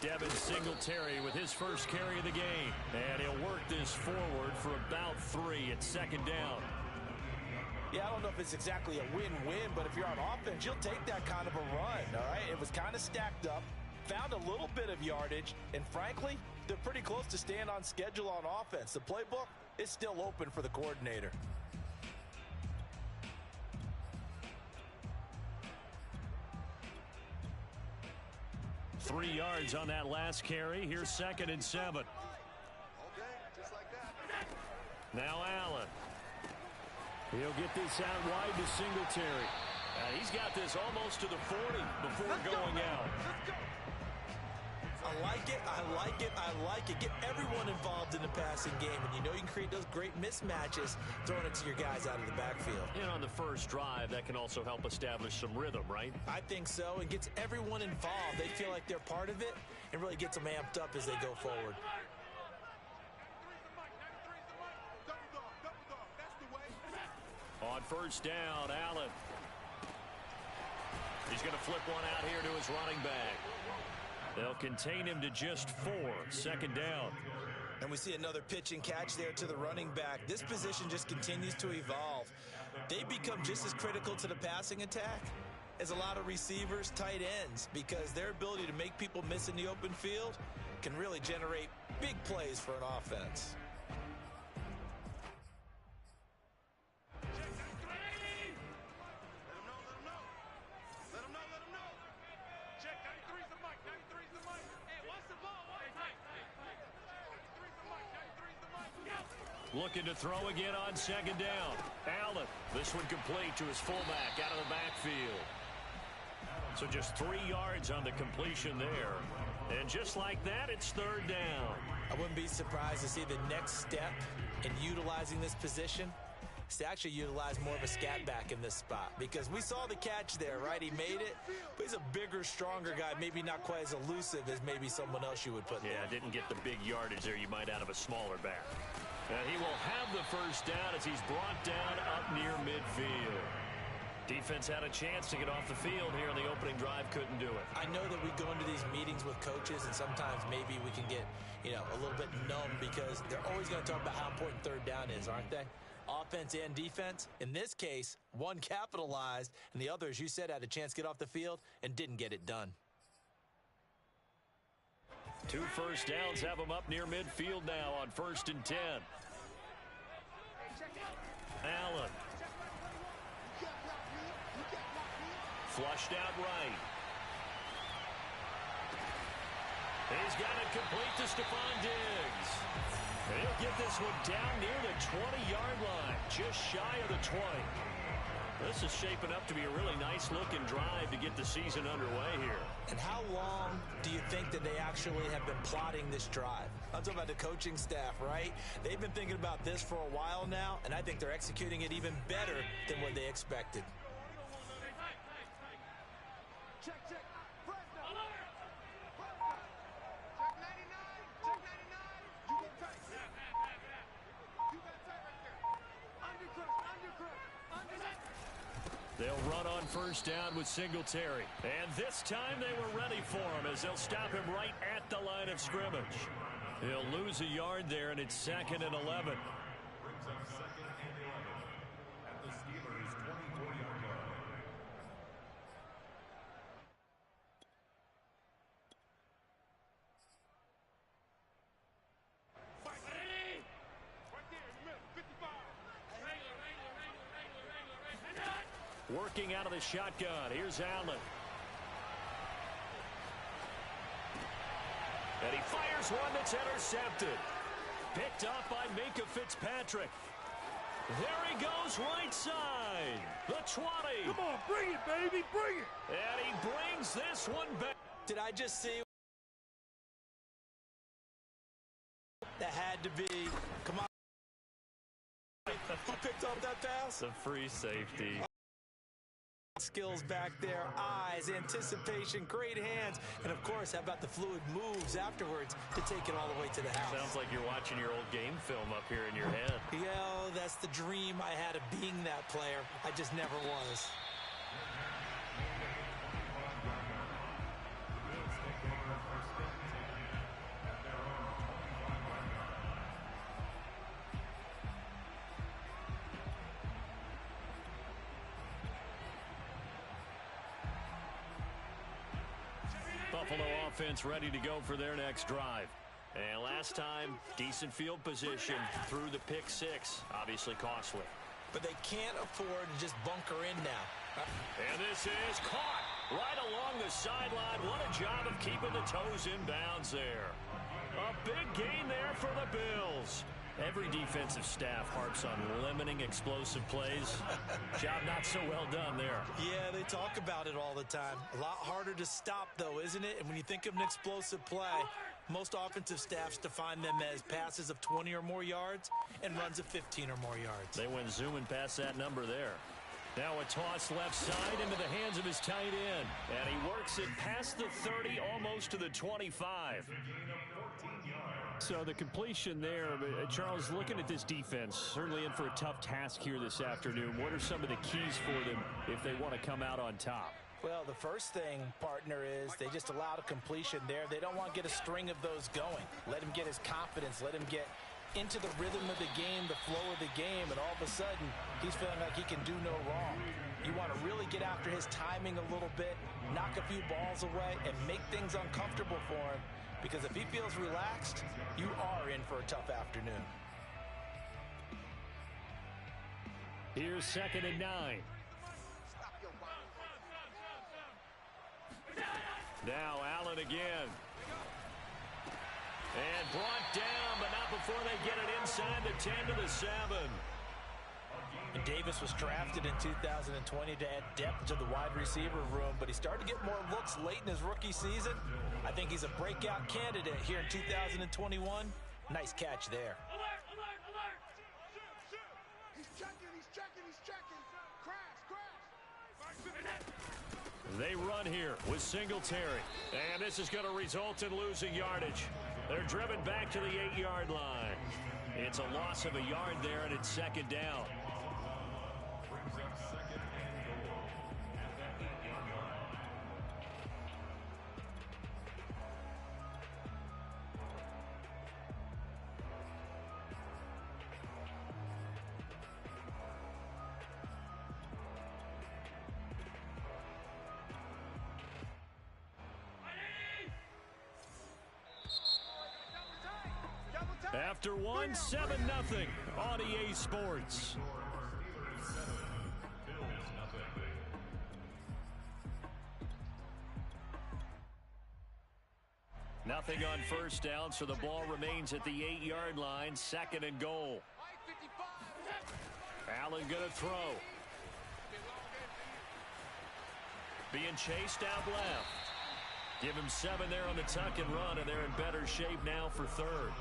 Devin Singletary with his first carry of the game. And he'll work this forward for about 3 at second down. Yeah, I don't know if it's exactly a win-win, but if you're on offense, you'll take that kind of a run, all right? It was kind of stacked up, found a little bit of yardage, and frankly, they're pretty close to staying on schedule on offense. The playbook is still open for the coordinator. Three yards on that last carry. Here's 2nd and 7. Now Allen. He'll get this out wide to Singletary. He's got this almost to the 40 before going out. I like it, I like it, I like it. Get everyone involved in the passing game, and you know you can create those great mismatches throwing it to your guys out of the backfield. And on the first drive, that can also help establish some rhythm, right? I think so. It gets everyone involved. They feel like they're part of it and really gets them amped up as they go forward. On first down, Allen. He's going to flip one out here to his running back. They'll contain him to just 4, 2nd down. And we see another pitch and catch there to the running back. This position just continues to evolve. They become just as critical to the passing attack as a lot of receivers, tight ends, because their ability to make people miss in the open field can really generate big plays for an offense. Looking to throw again on 2nd down. Allen, this one complete to his fullback out of the backfield. So just 3 yards on the completion there. And just like that, it's 3rd down. I wouldn't be surprised to see the next step in utilizing this position is to actually utilize more of a scat back in this spot, because we saw the catch there, right? He made it, but he's a bigger, stronger guy, maybe not quite as elusive as maybe someone else you would put there. Yeah, didn't get the big yardage there you might out of a smaller back. And he will have the first down as he's brought down up near midfield. Defense had a chance to get off the field here in the opening drive, couldn't do it. I know that we go into these meetings with coaches, and sometimes maybe we can get, a little bit numb, because they're always going to talk about how important 3rd down is, aren't they? Offense and defense. In this case, one capitalized, and the other, as you said, had a chance to get off the field and didn't get it done. 2 first downs have him up near midfield now on 1st and 10. Allen. Flushed out right. He's got it complete to Stephon Diggs. He'll get this one down near the 20-yard line, just shy of the 20. This is shaping up to be a really nice-looking drive to get the season underway here. And how long do you think that they actually have been plotting this drive? I'm talking about the coaching staff, right? They've been thinking about this for a while now, and I think they're executing it even better than what they expected. Check. They'll run on first down with Singletary. And this time they were ready for him as they'll stop him right at the line of scrimmage. He'll lose a yard there, and it's 2nd and 11. Brings up 2nd and 11 at the Steelers' 24-yard line. Working out of the shotgun. Here's Allen. And he fires one that's intercepted. Picked up by Minkah Fitzpatrick. There he goes right side. The 20. Come on, bring it, baby, bring it. And he brings this one back. Did I just see that had to be? Come on. Who picked up that pass? The free safety. Skills back there, eyes, anticipation, great hands, and of course, how about the fluid moves afterwards to take it all the way to the house? Sounds like you're watching your old game film up here in your head. Yeah, that's the dream I had of being that player. I just never was. Bills take over 1st and 10. Buffalo offense ready to go for their next drive. And last time, decent field position through the pick six. Obviously costly. But they can't afford to just bunker in now. And this is caught right along the sideline. What a job of keeping the toes in bounds there. A big gain there for the Bills. Every defensive staff harps on limiting explosive plays. Job not so well done there. Yeah, they talk about it all the time. A lot harder to stop, though, isn't it? And when you think of an explosive play, most offensive staffs define them as passes of 20 or more yards and runs of 15 or more yards. They went zooming past that number there. Now a toss left side into the hands of his tight end. And he works it past the 30, almost to the 25. So the completion there, Charles, looking at this defense, certainly in for a tough task here this afternoon. What are some of the keys for them if they want to come out on top? Well, the first thing, partner, is they just allowed a completion there. They don't want to get a string of those going. Let him get his confidence. Let him get into the rhythm of the game, the flow of the game, and all of a sudden, he's feeling like he can do no wrong. You want to really get after his timing a little bit, knock a few balls away, and make things uncomfortable for him. Because if he feels relaxed, you are in for a tough afternoon. Here's 2nd and 9. Now Allen again. And brought down, but not before they get it inside the 10 to the 7. And Davis was drafted in 2020 to add depth to the wide receiver room, but he started to get more looks late in his rookie season. I think he's a breakout candidate here in 2021. Nice catch there. Alert, alert, alert! He's checking, he's checking, he's checking. Crash, crash. They run here with Singletary. And this is going to result in losing yardage. They're driven back to the 8-yard line. It's a loss of a yard there, and it's 2nd down. Brings up 2nd and goal at the 8-yard line. After one, 7-0 on EA Sports. Nothing on first down, so the ball remains at the 8-yard line, 2nd and goal. Allen gonna throw. Being chased out left. Give him 7 there on the tuck and run, and they're in better shape now for 3rd.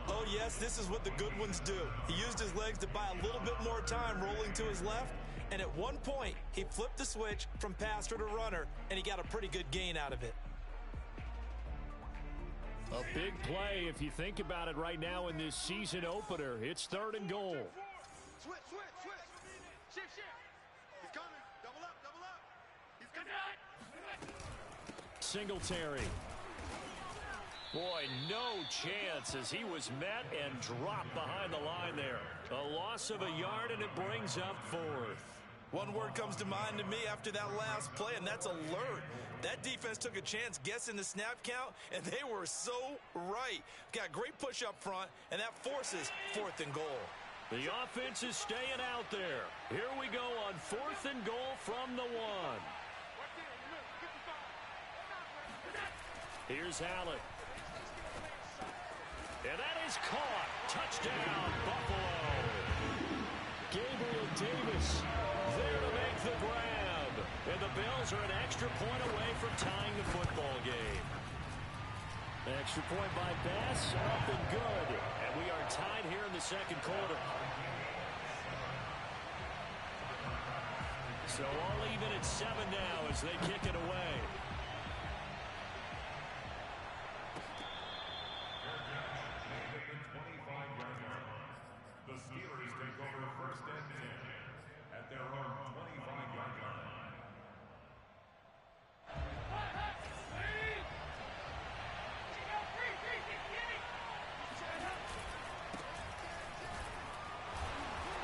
Oh, yes, this is what the good ones do. He used his legs to buy a little bit more time rolling to his left, and at one point, he flipped the switch from passer to runner, and he got a pretty good gain out of it. A big play if you think about it right now in this season opener. It's 3rd and goal. Switch, switch, switch. Shift, shift. He's coming. Double up, double up. He's coming. Singletary. Boy, no chance as he was met and dropped behind the line there. A loss of a yard, and it brings up 4th. One word comes to mind to me after that last play, and that's alert. That defense took a chance guessing the snap count, and they were so right. Got great push up front, and that forces 4th and goal. The offense is staying out there. Here we go on 4th and goal from the 1. Here's Allen. And that is caught. Touchdown, Buffalo. Gabriel Davis there to make the grab. And the Bills are an extra point away from tying the football game. Extra point by Bass, up and good. And we are tied here in the 2nd quarter. So all even at 7 now as they kick it away. The Steelers take over 1st and 10 at their own 25-yard line.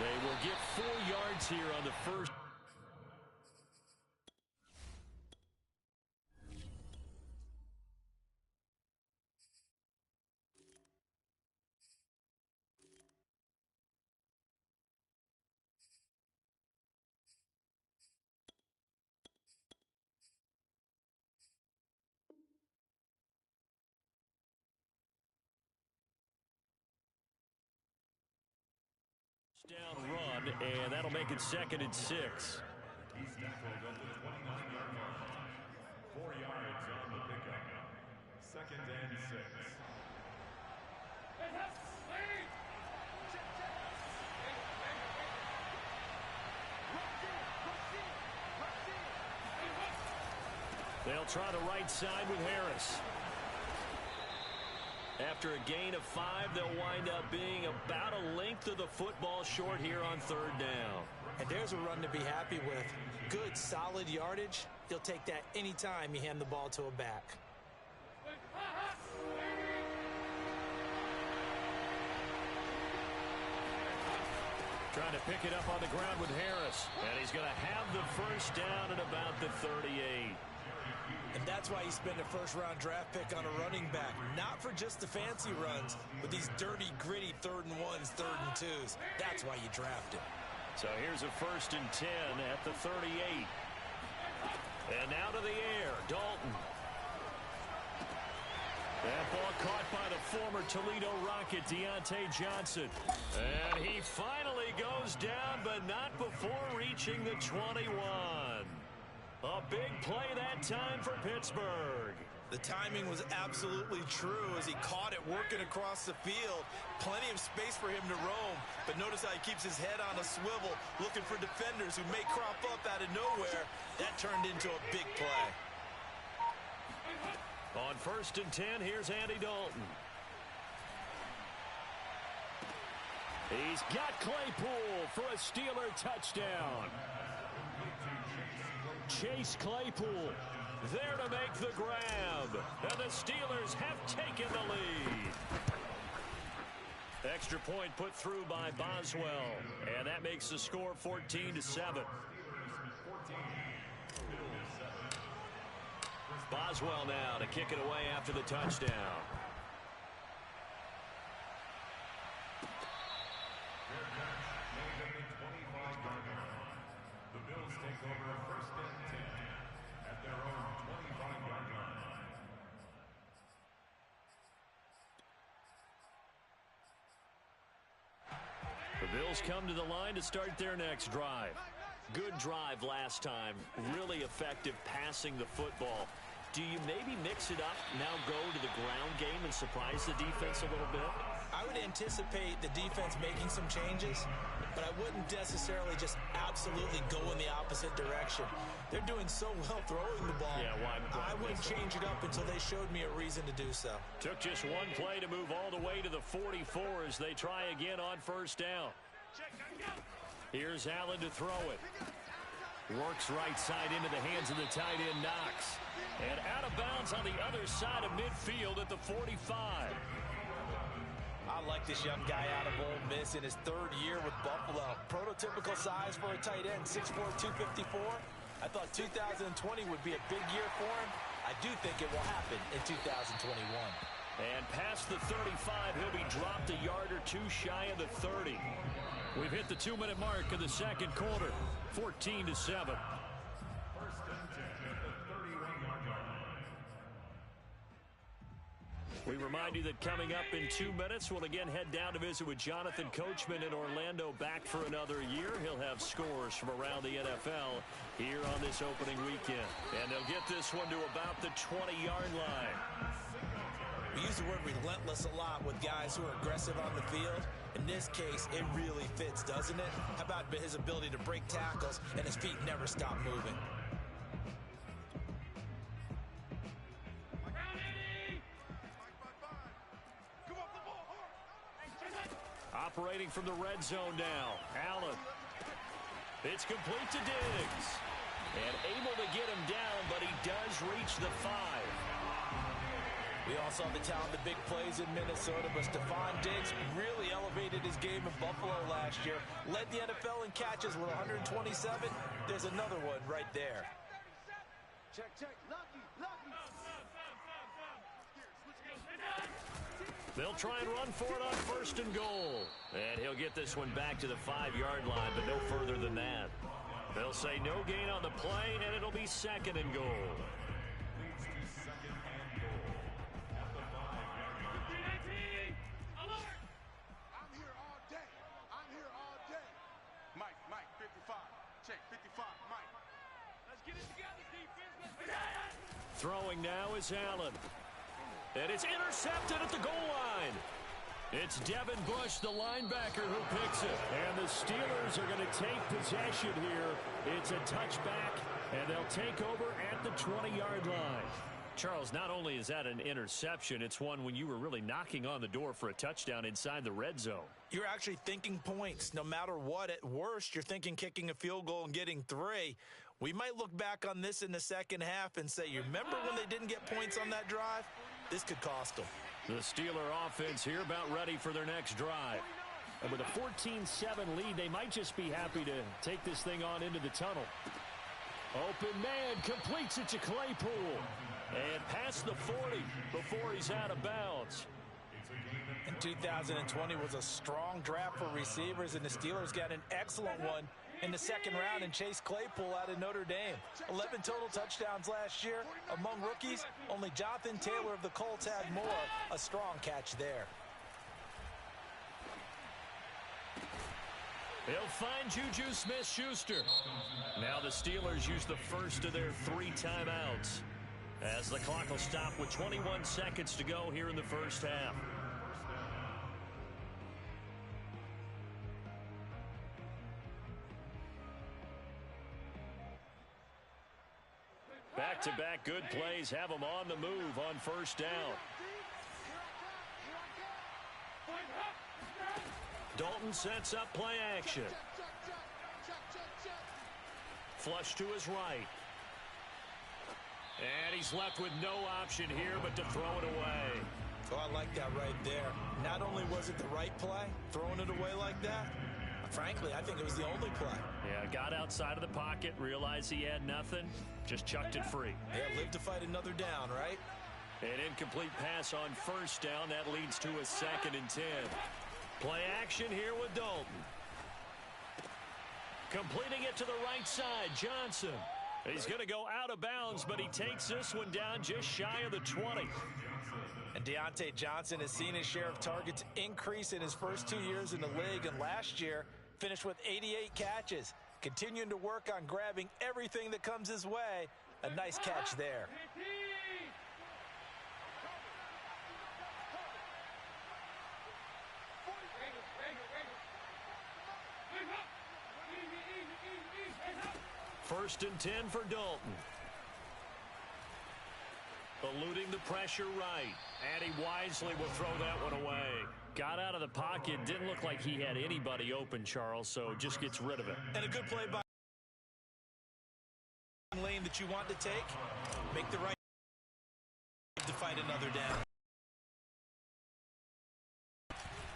They will get 4 yards here on the first. Down run, and that'll make it 2nd and 6. He's tackled at the 29-yard line. 4 yards on the pickup. 2nd and 6. They'll try the right side with Harris. After a gain of 5, they'll wind up being about a length of the football short here on 3rd down. And there's a run to be happy with. Good, solid yardage. You'll take that anytime you hand the ball to a back. Trying to pick it up on the ground with Harris. And he's going to have the 1st down at about the 38. And that's why you spend a first-round draft pick on a running back. Not for just the fancy runs, but these dirty, gritty 3rd and 1s, 3rd and 2s. That's why you draft him. So here's a 1st and 10 at the 38. And now to the air, Dalton. That ball caught by the former Toledo Rocket, Deontay Johnson. And he finally goes down, but not before reaching the 21. A big play that time for Pittsburgh. The timing was absolutely true as he caught it working across the field. Plenty of space for him to roam, but notice how he keeps his head on a swivel, looking for defenders who may crop up out of nowhere. That turned into a big play. On 1st and 10, here's Andy Dalton. He's got Claypool for a Steeler touchdown. Chase Claypool there to make the grab. And the Steelers have taken the lead. Extra point put through by Boswell. And that makes the score 14-7. Boswell now to kick it away after the touchdown. The Bills take over 1st and 10 at their own 25-yard line. The Bills come to the line to start their next drive. Good drive last time. Really effective passing the football. Do you maybe mix it up, now go to the ground game and surprise the defense a little bit? I would anticipate the defense making some changes, but I wouldn't necessarily just absolutely go in the opposite direction. They're doing so well throwing the ball. Yeah, I wouldn't change it up until they showed me a reason to do so. Took just one play to move all the way to the 44 as they try again on 1st down. Here's Allen to throw it. Works right side into the hands of the tight end, Knox. And out of bounds on the other side of midfield at the 45. I like this young guy out of Ole Miss in his 3rd year with Buffalo. Prototypical size for a tight end, 6'4", 254. I thought 2020 would be a big year for him. I do think it will happen in 2021. And past the 35, he'll be dropped a yard or two shy of the 30. We've hit the 2-minute mark of the 2nd quarter, 14-7. We remind you that coming up in 2 minutes, we'll again head down to visit with Jonathan Coachman in Orlando, back for another year. He'll have scores from around the NFL here on this opening weekend. And they'll get this one to about the 20-yard line. We use the word relentless a lot with guys who are aggressive on the field. In this case, it really fits, doesn't it? How about his ability to break tackles and his feet never stop moving? Operating from the red zone now, Allen. It's complete to Diggs. And able to get him down, but he does reach the 5. We all saw the talented big plays in Minnesota, but Stephon Diggs really elevated his game in Buffalo last year. Led the NFL in catches with 127. There's another one right there. Check, check. Lucky, lucky. They'll try and run for it on 1st and goal. And he'll get this one back to the 5-yard line, but no further than that. They'll say no gain on the play, and it'll be 2nd and goal. I'm here all day. I'm here all day. Throwing now is Allen. And it's intercepted at the goal line. It's Devin Bush, the linebacker, who picks it. And the Steelers are going to take possession here. It's a touchback, and they'll take over at the 20-yard line. Charles, not only is that an interception, it's one when you were really knocking on the door for a touchdown inside the red zone. You're actually thinking points. No matter what, at worst, you're thinking kicking a field goal and getting 3. We might look back on this in the second half and say, you remember when they didn't get points on that drive? This could cost them. The Steeler offense here about ready for their next drive. And with a 14-7 lead, they might just be happy to take this thing on into the tunnel. Open man completes it to Claypool. And past the 40 before he's out of bounds. And 2020 was a strong draft for receivers, and the Steelers got an excellent one in the second round and Chase Claypool out of Notre Dame. 11 total touchdowns last year. Among rookies, only Jonathan Taylor of the Colts had more. A strong catch there. He'll find Juju Smith-Schuster. Now the Steelers use the first of their 3 timeouts, as the clock will stop with 21 seconds to go here in the first half. Back-to-back good plays have them on the move on first down. Dalton sets up play action. Flush to his right. And he's left with no option here but to throw it away. Oh, I like that right there. Not only was it the right play, throwing it away like that, frankly, I think it was the only play. Yeah, got outside of the pocket, realized he had nothing, just chucked it free. Yeah, live to fight another down, right? An incomplete pass on first down. That leads to a 2nd and 10. Play action here with Dalton. Completing it to the right side, Johnson. He's going to go out of bounds, but he takes this one down just shy of the 20. And Deontay Johnson has seen his share of targets increase in his first 2 years in the league, and last year finished with 88 catches. Continuing to work on grabbing everything that comes his way. A nice catch there. First and 10 for Dalton. Eluding the pressure right. And he wisely will throw that one away. Got out of the pocket. Didn't look like he had anybody open, Charles, so just gets rid of it. And a good play by lane that you want to take. Make the right to fight another down.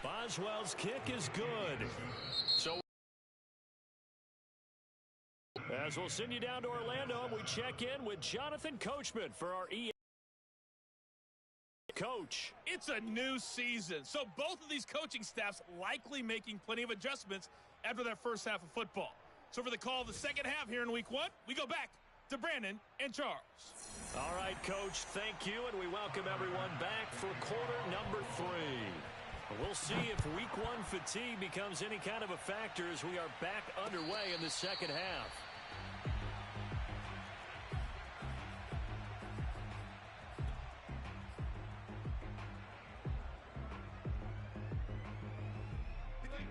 Boswell's kick is good. So as we'll send you down to Orlando, and we check in with Jonathan Coachman for our EA. Coach. It's a new season, so both of these coaching staffs likely making plenty of adjustments after their first half of football. So for the call of the second half here in week 1, we go back to Brandon and Charles. All right, Coach, thank you, and we welcome everyone back for quarter number 3. We'll see if week 1 fatigue becomes any kind of a factor as we are back underway in the second half.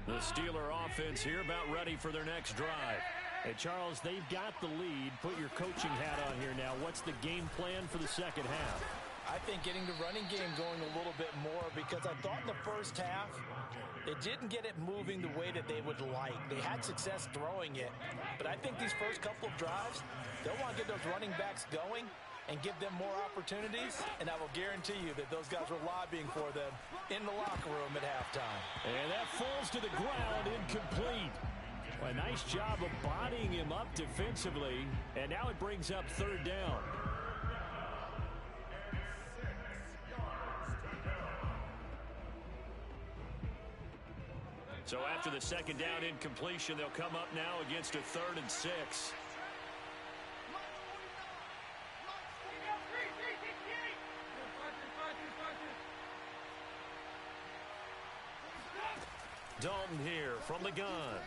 The Steeler offense here about ready for their next drive. Hey, Charles, they've got the lead. Put your coaching hat on here now. What's the game plan for the second half? I think getting the running game going a little bit more, because I thought in the first half they didn't get it moving the way that they would like. They had success throwing it, but I think these first couple of drives, they'll want to get those running backs going and give them more opportunities, and I will guarantee you that those guys were lobbying for them in the locker room at halftime. And that falls to the ground, incomplete. A nice job of bodying him up defensively, and now it brings up 3rd down. So after the second down incompletion, they'll come up now against a 3rd and 6. Dalton here from the gun.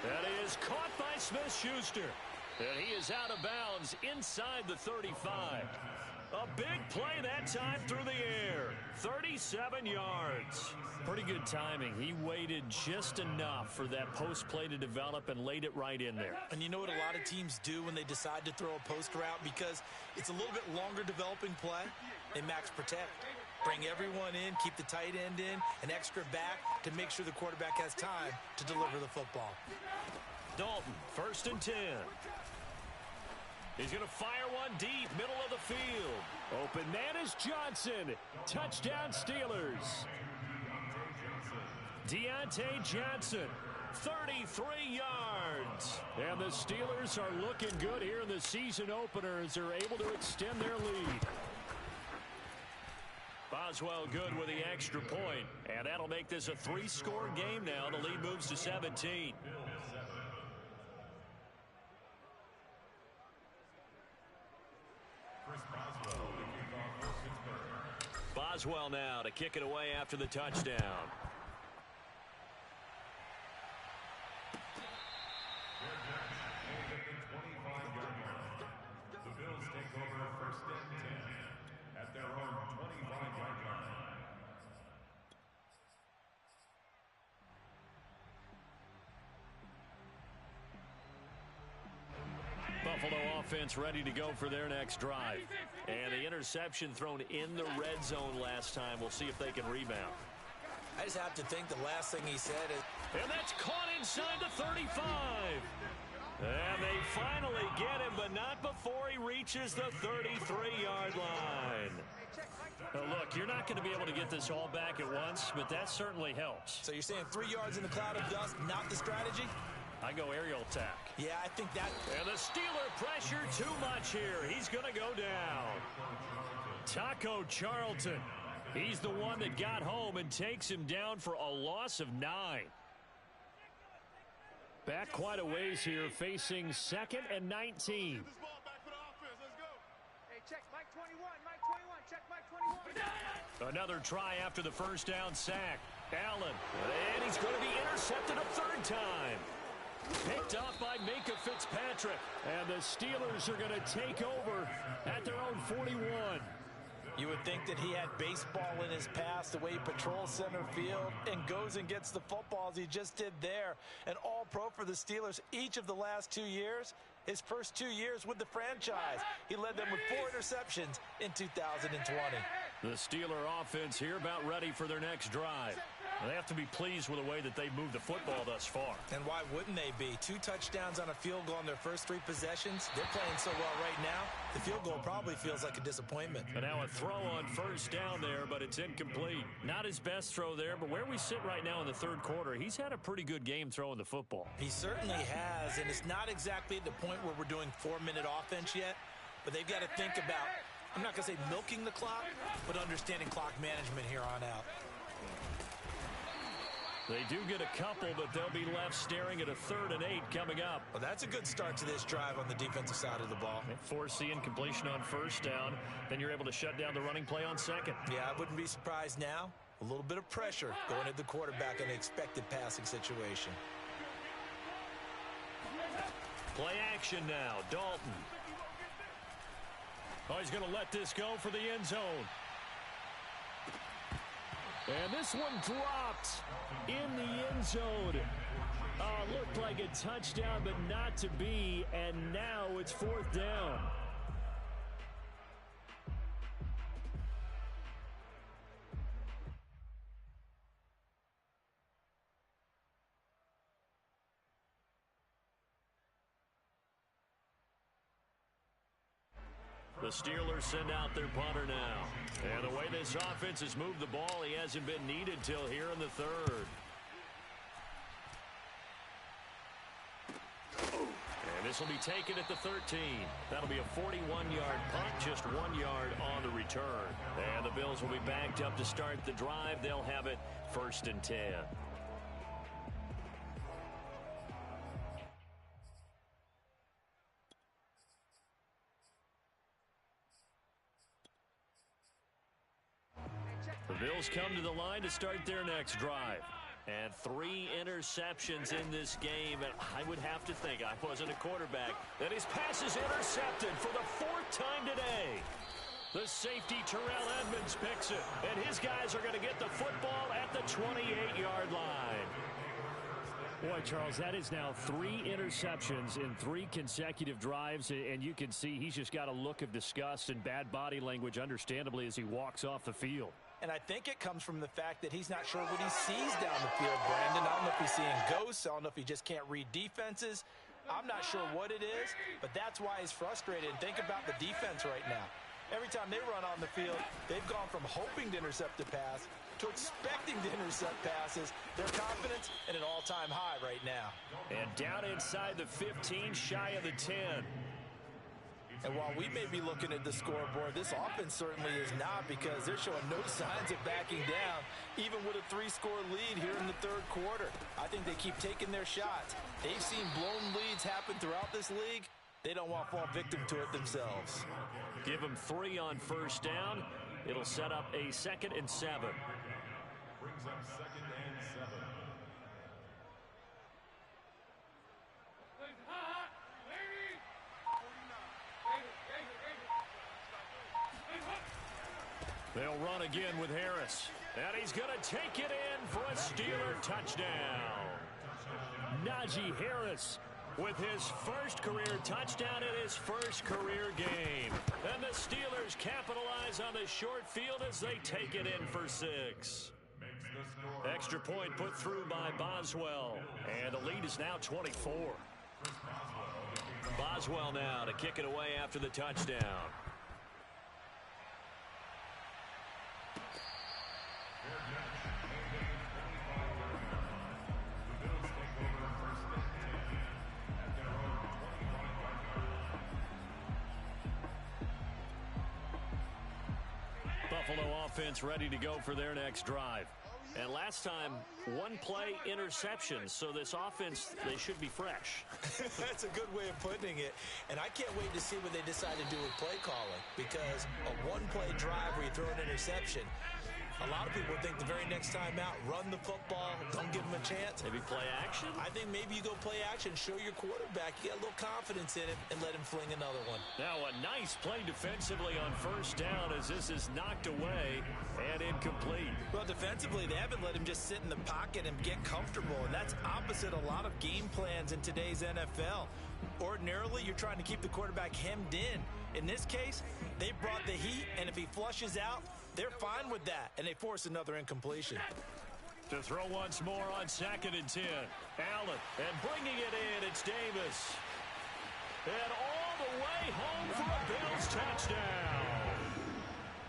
That is caught by Smith-Schuster. And he is out of bounds inside the 35. A big play that time through the air. 37 yards. Pretty good timing. He waited just enough for that post play to develop and laid it right in there. And you know what a lot of teams do when they decide to throw a post route? Because it's a little bit longer developing play. They max protect. Bring everyone in, keep the tight end in, an extra back to make sure the quarterback has time to deliver the football. Dalton, 1st and 10. He's going to fire one deep, middle of the field. Open man is Johnson. Touchdown Steelers. Deontay Johnson, 33 yards. And the Steelers are looking good here in the season opener as they're able to extend their lead. Boswell good with the extra point, and that'll make this a 3-score game now. The lead moves to 17. Boswell now to kick it away after the touchdown. The Bills take over 1st and 10 at their own 25-yard line. Buffalo offense ready to go for their next drive. And the interception thrown in the red zone last time. We'll see if they can rebound. I just have to think the last thing he said is... And that's caught inside the 35. And they finally get him, but not before he reaches the 33-yard line. Now look, you're not going to be able to get this all back at once, but that certainly helps. So you're saying 3 yards in the cloud of dust, not the strategy? I go aerial attack. Yeah, I think that... And the Steeler pressure too much here. He's going to go down. Taco Charlton. He's the one that got home and takes him down for a loss of 9. Back quite a ways here, facing 2nd and 19. This ball back for the offense. Let's go. Hey, check Mike 21. Mike 21. Check Mike 21. Another try after the first down sack. Allen. And he's going to be intercepted a 3rd time. Picked off by Minkah Fitzpatrick. And the Steelers are going to take over at their own 41. You would think that he had baseball in his past, the way he patrols center field and goes and gets the footballs he just did there. An all-pro for the Steelers each of the last 2 years. His first 2 years with the franchise. He led them with 4 interceptions in 2020. The Steeler offense here about ready for their next drive. They have to be pleased with the way that they moved the football thus far. And why wouldn't they be? 2 touchdowns on a field goal in their first 3 possessions. They're playing so well right now, the field goal probably feels like a disappointment. And now a throw on first down there, but it's incomplete. Not his best throw there, but where we sit right now in the 3rd quarter, he's had a pretty good game throwing the football. He certainly has, and it's not exactly at the point where we're doing 4-minute offense yet, but they've got to think about, I'm not going to say milking the clock, but understanding clock management here on out. They do get a couple, but they'll be left staring at a 3rd and 8 coming up. Well, that's a good start to this drive on the defensive side of the ball. Force the incompletion on first down. Then you're able to shut down the running play on 2nd. Yeah, I wouldn't be surprised now. A little bit of pressure going at the quarterback in an expected passing situation. Play action now. Dalton. Oh, he's going to let this go for the end zone. And this one dropped in the end zone. Looked like a touchdown, but not to be. And now it's 4th down. The Steelers send out their punter now. And the way this offense has moved the ball, he hasn't been needed till here in the 3rd. And this will be taken at the 13. That'll be a 41-yard punt, just 1 yard on the return. And the Bills will be backed up to start the drive. They'll have it 1st and 10. The Bills come to the line to start their next drive. And 3 interceptions in this game. And I would have to think, I wasn't a quarterback, that his pass is intercepted for the 4th time today. The safety, Terrell Edmonds, picks it. And his guys are going to get the football at the 28-yard line. Boy, Charles, that is now 3 interceptions in 3 consecutive drives, and you can see he's just got a look of disgust and bad body language, understandably, as he walks off the field. And I think it comes from the fact that he's not sure what he sees down the field, Brandon. I don't know if he's seeing ghosts. I don't know if he just can't read defenses. I'm not sure what it is, but that's why he's frustrated. And think about the defense right now. Every time they run on the field, they've gone from hoping to intercept a pass to expecting to intercept passes. Their confidence at an all-time high right now. And down inside the 15, shy of the 10. And while we may be looking at the scoreboard, this offense certainly is not, because they're showing no signs of backing down, even with a 3-score lead here in the 3rd quarter. I think they keep taking their shots. They've seen blown leads happen throughout this league. They don't want to fall victim to it themselves. Give them 3 on 1st down. It'll set up a 2nd and 7. Brings up 2nd and 7. They'll run again with Harris. And he's going to take it in for a Steeler touchdown. Najee Harris with his 1st career touchdown in his 1st career game. And the Steelers capitalize on the short field as they take it in for 6. Extra point put through by Boswell. And the lead is now 24. Boswell now to kick it away after the touchdown. Buffalo offense ready to go for their next drive. And last time, 1-play interception. So this offense, they should be fresh. That's a good way of putting it. And I can't wait to see what they decide to do with play calling, because a 1-play drive where you throw an interception, a lot of people think the very next time out, run the football, don't give them a chance. Maybe play action? I think maybe you go play action, show your quarterback you got a little confidence in him, and let him fling another one. Now a nice play defensively on 1st down as this is knocked away and incomplete. Well, defensively, they haven't let him just sit in the pocket and get comfortable, and that's opposite a lot of game plans in today's NFL. Ordinarily, you're trying to keep the quarterback hemmed in. In this case, they brought the heat, and if he flushes out, they're fine with that, and they force another incompletion. To throw once more on 2nd and 10. Allen, and bringing it in, it's Davis. And all the way home for a Bills touchdown.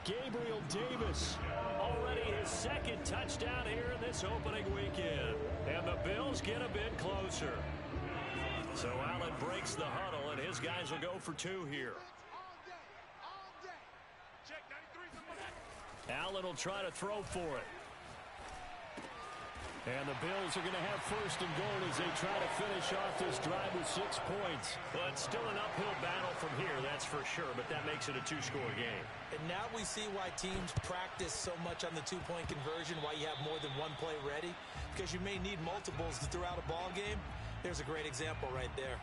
Gabriel Davis, already his 2nd touchdown here in this opening weekend. And the Bills get a bit closer. So Allen breaks the huddle, and his guys will go for 2 here. Allen will try to throw for it. And the Bills are going to have 1st and goal as they try to finish off this drive with 6 points. Well, it's still an uphill battle from here, that's for sure, but that makes it a 2-score game. And now we see why teams practice so much on the 2-point conversion, why you have more than 1 play ready, because you may need multiples throughout a ball game. There's a great example right there.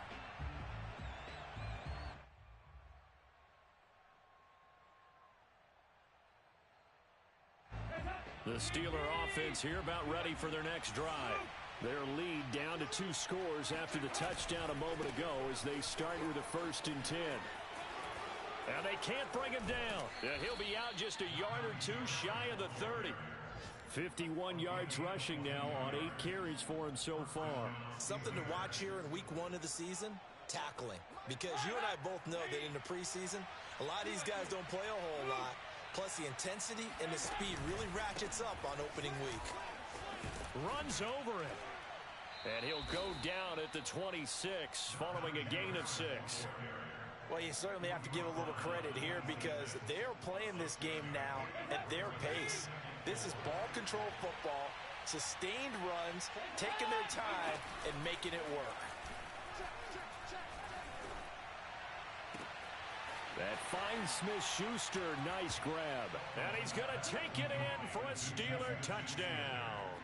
The Steeler offense here about ready for their next drive. Their lead down to 2 scores after the touchdown a moment ago as they start with a 1st and 10. And they can't bring him down. He'll be out just a yard or 2 shy of the 30. 51 yards rushing now on 8 carries for him so far. Something to watch here in week 1 of the season, tackling. Because you and I both know that in the preseason, a lot of these guys don't play a whole lot. Plus, the intensity and the speed really ratchets up on opening week. Runs over it. And he'll go down at the 26, following a gain of 6. Well, you certainly have to give a little credit here because they're playing this game now at their pace. This is ball control football, sustained runs, taking their time, and making it work. That finds Smith-Schuster. Nice grab. And he's going to take it in for a Steeler touchdown.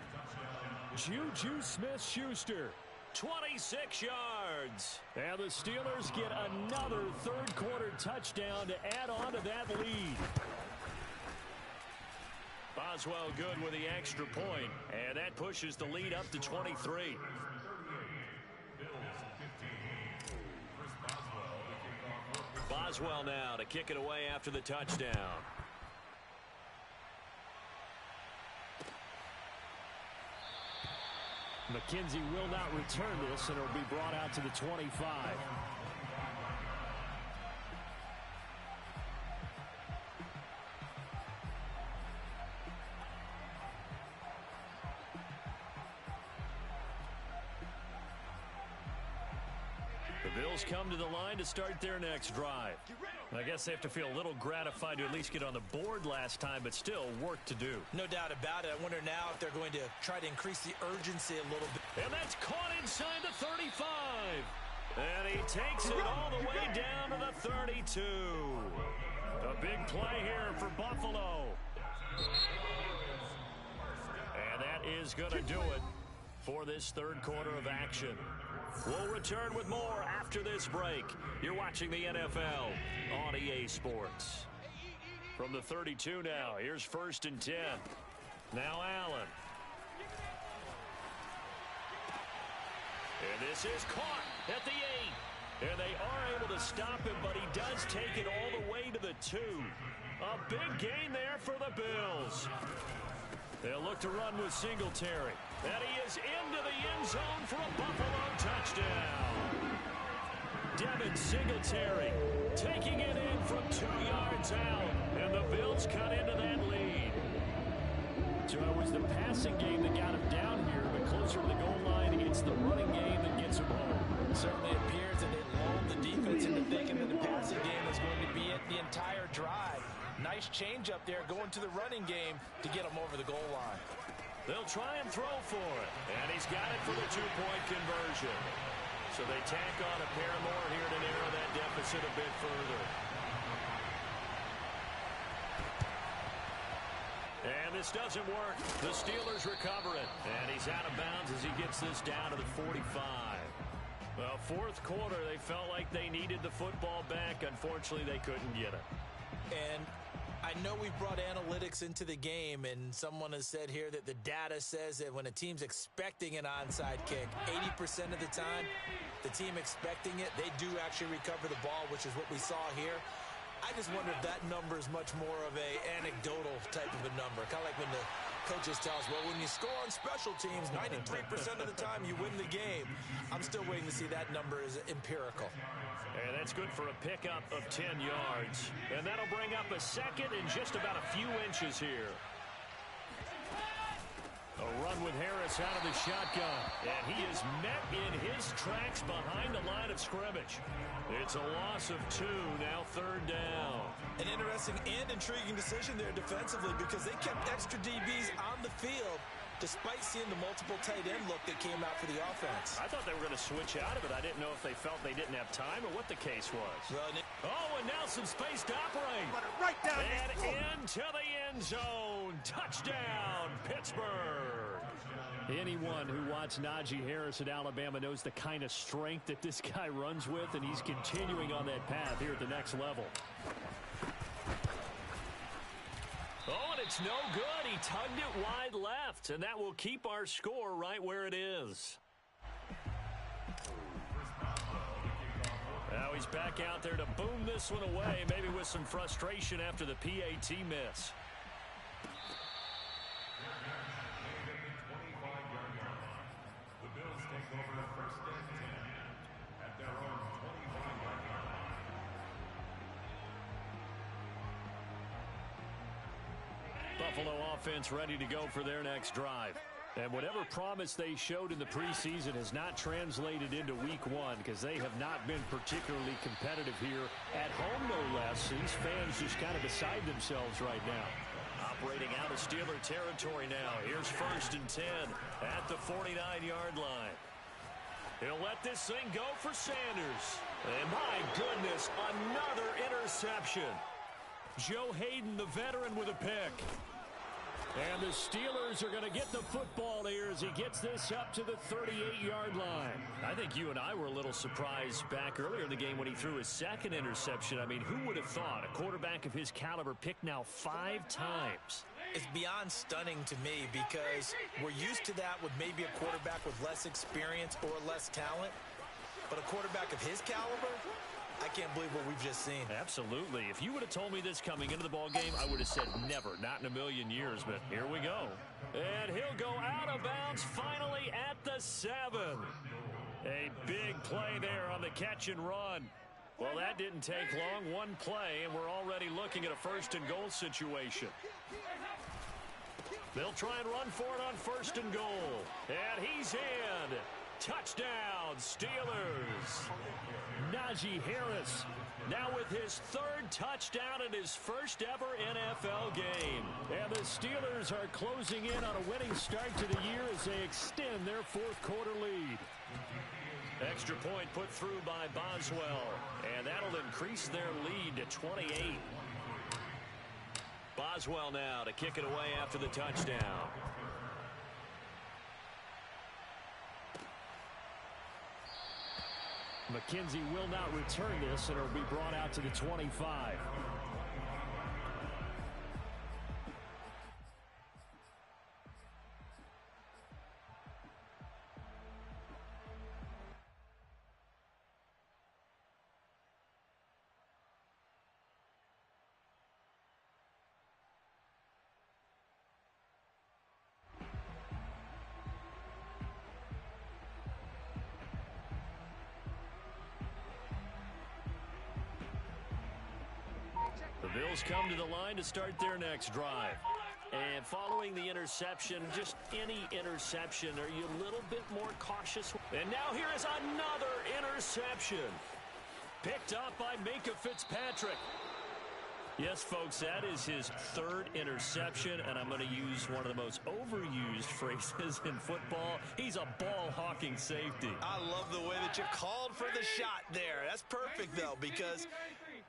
Juju Smith-Schuster. 26 yards. And the Steelers get another third-quarter touchdown to add on to that lead. Boswell good with the extra point, and that pushes the lead up to 23. Boswell now to kick it away after the touchdown. McKenzie will not return this, and it'll be brought out to the 25. The Bills come to the line to start their next drive. I guess they have to feel a little gratified to at least get on the board last time, but still work to do. No doubt about it. I wonder now if they're going to try to increase the urgency a little bit. And that's caught inside the 35. And he takes it all the way down to the 32. A big play here for Buffalo. And that is going to do it for this third quarter of action. We'll return with more after this break. You're watching the NFL on EA Sports. From the 32 now, here's 1st and 10. Now Allen. And this is caught at the 8. And they are able to stop him, but he does take it all the way to the 2. A big gain there for the Bills. They'll look to run with Singletary. And he is into the end zone for a Buffalo touchdown. Devin Singletary taking it in from 2 yards out. And the Bills cut into that lead. So it was the passing game that got him down here, but closer to the goal line, it's the running game that gets him home. It certainly appears that they lulled the defense into thinking that the passing game is going to be it the entire drive. Nice change up there going to the running game to get him over the goal line. They'll try and throw for it. And he's got it for the 2-point conversion. So they tack on a pair more here to narrow that deficit a bit further. And this doesn't work. The Steelers recover it. And he's out of bounds as he gets this down to the 45. Well, fourth quarter, they felt like they needed the football back. Unfortunately, they couldn't get it. And I know we've brought analytics into the game, and someone has said here that the data says that when a team's expecting an onside kick, 80% of the time, the team expecting it, they do actually recover the ball, which is what we saw here. I just wonder if that number is much more of a anecdotal type of a number. Kind of like when the coaches tell us, well, when you score on special teams, 93% of the time you win the game. I'm still waiting to see that number is empirical. And that's good for a pickup of 10 yards. And that'll bring up a second in just about a few inches here. A run with Harris out of the shotgun. And he is met in his tracks behind the line of scrimmage. It's a loss of 2, now 3rd down. An interesting and intriguing decision there defensively because they kept extra DBs on the field despite seeing the multiple tight end look that came out for the offense. I thought they were going to switch out of it. I didn't know if they felt they didn't have time or what the case was. Oh, and now some space to operate. Right down and into the end zone. Touchdown, Pittsburgh. Anyone who watched Najee Harris at Alabama knows the kind of strength that this guy runs with, and he's continuing on that path here at the next level. Oh, and it's no good. He tugged it wide left, and that will keep our score right where it is. Now he's back out there to boom this one away, maybe with some frustration after the PAT miss. The Bills take over 1st and 10 at their own 25-yard line. Buffalo offense ready to go for their next drive. And whatever promise they showed in the preseason has not translated into week 1 because they have not been particularly competitive here at home, no less. These fans just kind of beside themselves right now. Operating out of Steeler territory now. Here's 1st and 10 at the 49-yard line. He'll let this thing go for Sanders. And my goodness, another interception. Joe Hayden, the veteran, with a pick. And the Steelers are going to get the football here as he gets this up to the 38-yard line. I think you and I were a little surprised back earlier in the game when he threw his second interception. I mean, who would have thought a quarterback of his caliber picked now 5 times? It's beyond stunning to me because we're used to that with maybe a quarterback with less experience or less talent. But a quarterback of his caliber, I can't believe what we've just seen. Absolutely. If you would have told me this coming into the ball game, I would have said never, not in a million years. But here we go. And he'll go out of bounds finally at the 7. A big play there on the catch and run. Well, that didn't take long. One play, and we're already looking at a 1st and goal situation. They'll try and run for it on 1st and goal. And he's in. Touchdown, Steelers. Najee Harris now with his 3rd touchdown in his first ever NFL game. And the Steelers are closing in on a winning start to the year as they extend their 4th quarter lead. Extra point put through by Boswell, and that'll increase their lead to 28. Boswell now to kick it away after the touchdown. McKenzie will not return this, and it'll be brought out to the 25. The Bills come to the line to start their next drive. And following the interception, just any interception, are you a little bit more cautious? And now here is another interception. Picked up by Minkah Fitzpatrick. Yes, folks, that is his 3rd interception, and I'm going to use one of the most overused phrases in football. He's a ball-hawking safety. I love the way that you called for the shot there. That's perfect, though, because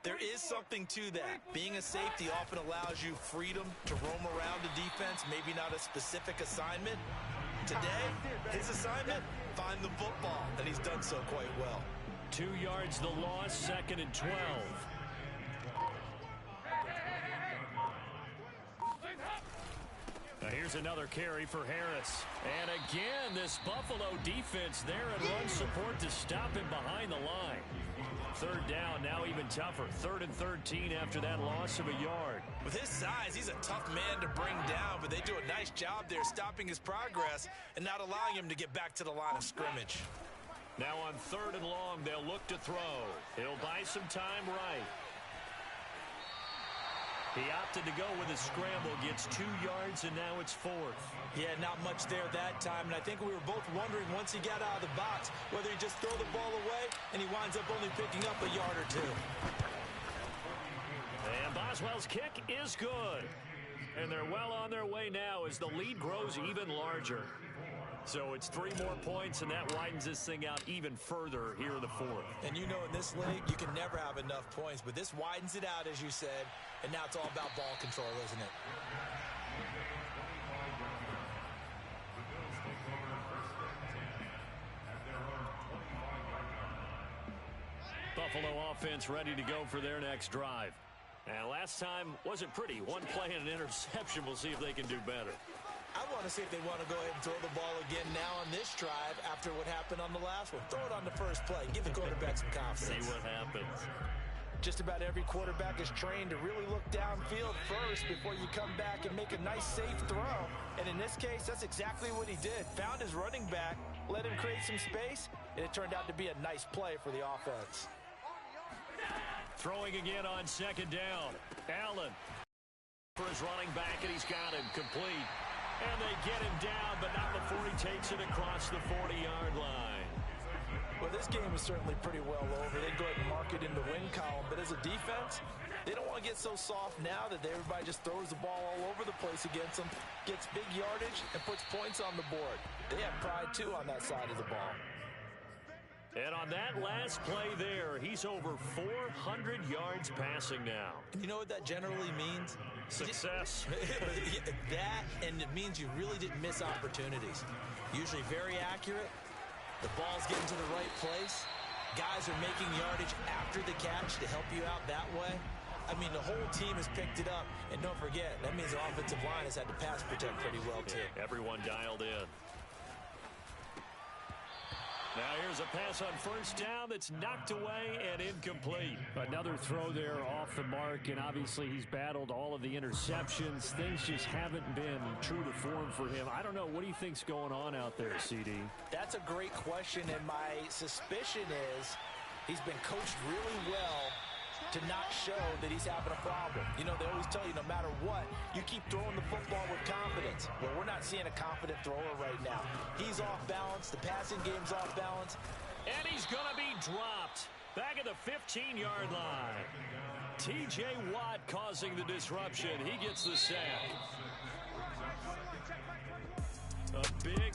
there is something to that. Being a safety often allows you freedom to roam around the defense, maybe not a specific assignment. Today, his assignment, find the football, and he's done so quite well. 2 yards the loss, 2nd and 12. Now here's another carry for Harris. And again, this Buffalo defense there and run support to stop him behind the line. 3rd down, now even tougher. 3rd and 13 after that loss of a yard. With his size, he's a tough man to bring down, but they do a nice job there stopping his progress and not allowing him to get back to the line of scrimmage. Now on 3rd and long, they'll look to throw. He'll buy some time right. He opted to go with a scramble, gets 2 yards, and now it's 4th. Yeah, not much there that time, and I think we were both wondering once he got out of the box whether he just throw the ball away, and he winds up only picking up a yard or 2. And Boswell's kick is good. And they're well on their way now as the lead grows even larger. So it's 3 more points, and that widens this thing out even further here in the 4th. And you know in this league, you can never have enough points, but this widens it out, as you said, and now it's all about ball control, isn't it? Buffalo offense ready to go for their next drive. And last time wasn't pretty. 1 play and an interception. We'll see if they can do better. I want to see if they want to go ahead and throw the ball again now on this drive after what happened on the last one. Throw it on the first play. Give the quarterback some confidence. See what happens. Just about every quarterback is trained to really look downfield first before you come back and make a nice, safe throw. And in this case, that's exactly what he did. Found his running back, let him create some space, and it turned out to be a nice play for the offense. Throwing again on 2nd down. Allen for his running back, and he's got him complete. And they get him down, but not before he takes it across the 40-yard line. Well, this game is certainly pretty well over. They'd go ahead and mark it in the win column. But as a defense, they don't want to get so soft now that everybody just throws the ball all over the place against them, gets big yardage, and puts points on the board. They have pride, too, on that side of the ball. And on that last play there, he's over 400 yards passing now. And you know what that generally means? Success. That, and it means you really didn't miss opportunities. Usually very accurate. The ball's getting to the right place. Guys are making yardage after the catch to help you out that way. I mean, the whole team has picked it up. And don't forget, that means the offensive line has had to pass protect pretty well, too. Everyone dialed in. Now here's a pass on first down that's knocked away and incomplete. Another throw there off the mark, and obviously he's battled all of the interceptions. Things just haven't been true to form for him. I don't know. What do you think's going on out there, CD? That's a great question, and my suspicion is he's been coached really well to not show that he's having a problem. You know, they always tell you no matter what, you keep throwing the football with confidence. Well, we're not seeing a confident thrower right now. He's off balance. The passing game's off balance. And he's going to be dropped back at the 15-yard line. T.J. Watt causing the disruption. He gets the sack. A big